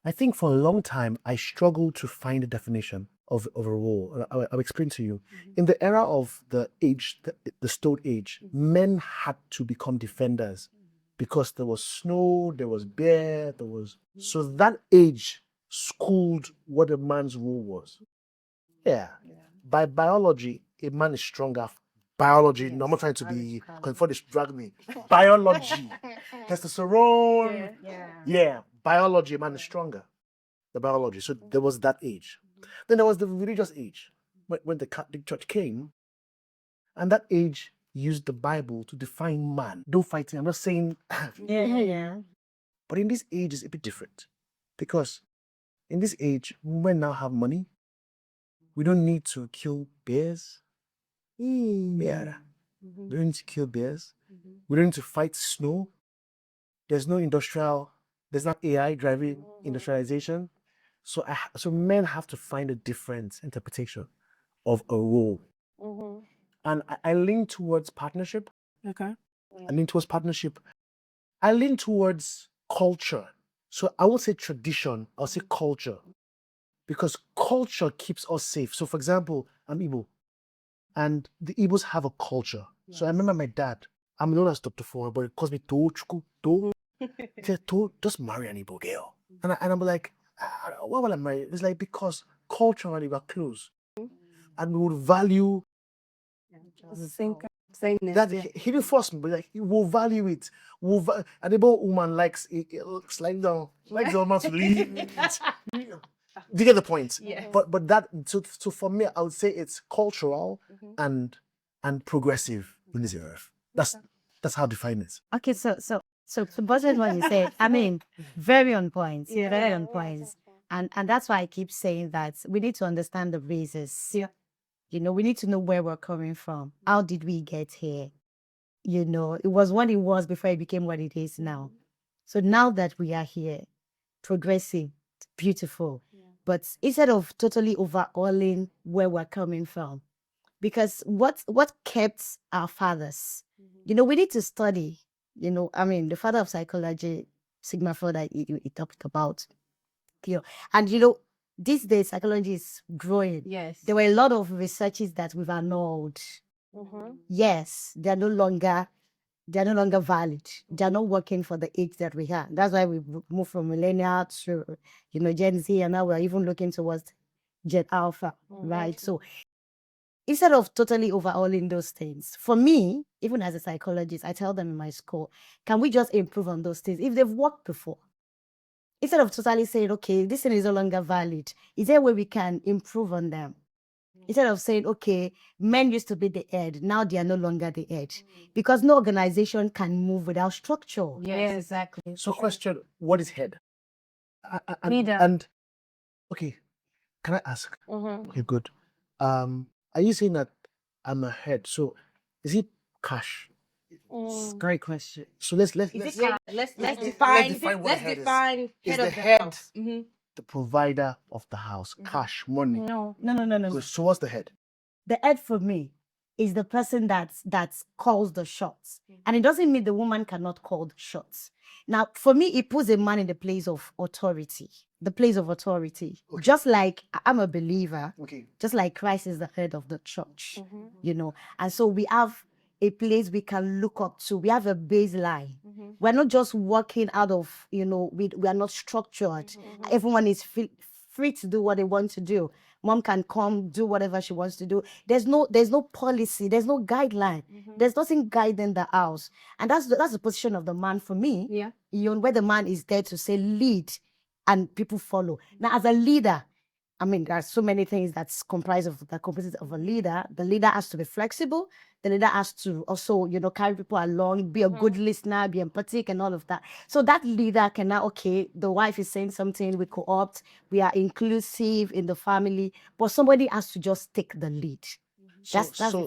I think for a long time, I struggled to find a definition of a role. I'll explain to you. In the era of the age, the Stone Age, men had to become defenders because there was snow, there was bear, there was... So that age schooled what a man's role was. Yeah. By biology, a man is stronger. Biology, no, I'm not trying to be... Before they drag me. Biology. Testosterone. Yeah. Biology, a man is stronger. The biology. So there was that age. Then there was the religious age, when the Catholic Church came, and that age used the Bible to define man. Don't fight me. I'm not saying... But in this age, it's a bit different. Because in this age, women now have money. We don't need to kill bears. Yeah. We don't need to kill bears. We don't need to fight snow. There's no AI driving industrialization. So men have to find a different interpretation of a role. And I lean towards partnership. Okay. I lean towards partnership. I lean towards culture. So I won't say tradition, I'll say culture. Because culture keeps us safe. So for example, I'm Igbo. And the Igbos have a culture. So I remember my dad, I'm known as Dr. Four, but it calls me To Chuku, To. He said, To, just marry an Igbo girl. And I'm like, why will I marry? It's like, because culturally we're close. And we would value Sameness. that. He didn't force me, but like, he will value it. An Igbo woman likes it slide down, likes the woman to leave. Do you get the point? Yeah. But that, so for me, I would say it's cultural and progressive in this earth. That's how I define it. Okay, so to budget what you said, I mean, very on point. Very on point. And that's why I keep saying that we need to understand the reasons. Yeah. You know, we need to know where we're coming from. How did we get here? You know, it was what it was before it became what it is now. So now that we are here, progressing, beautiful. But instead of totally overhauling where we're coming from, because what kept our fathers, you know, we need to study, you know, I mean, the father of psychology, Sigmund Freud, he talked about, you know, and you know, these days psychology is growing. Yes. There were a lot of researches that we've annulled. Yes, they're no longer valid. They're not working for the age that we have. That's why we moved from millennial to, you know, Gen Z, and now we're even looking towards Gen Alpha, right? So instead of totally overhauling those things, for me, even as a psychologist, I tell them in my school, can we just improve on those things if they've worked before? Instead of totally saying, okay, this thing is no longer valid, is there a way we can improve on them? Instead of saying, okay, men used to be the head, now they are no longer the head. Because no organization can move without structure. Yes, exactly. So question, what is head? Leader. And okay, can I ask? Okay, good. Are you saying that I'm a head? So is it cash? Great question. So let's Let's define what the head is. head Is of the the head house. the provider of the house? Cash, money. No. So what's the head? The head for me is the person that calls the shots. And it doesn't mean the woman cannot call the shots. Now, for me, it puts a man in the place of authority. The place of authority. Okay. Just like I'm a believer, Okay. just like Christ is the head of the church, you know. And so we have a place we can look up to. We have a baseline. We're not just working out of, you know, we are not structured. Everyone is free to do what they want to do. Mom can come do whatever she wants to do. There's no policy. There's no guideline. There's nothing guiding the house. And that's the position of the man for me. Yeah. You know, where the man is there to say lead and people follow. Now, as a leader, I mean, there are so many things that's comprised of the composition of a leader. The leader has to be flexible. The leader has to also, you know, carry people along, be a good listener, be empathic and all of that. So that leader can now, okay, the wife is saying something, we co-opt, we are inclusive in the family, but somebody has to just take the lead. That's So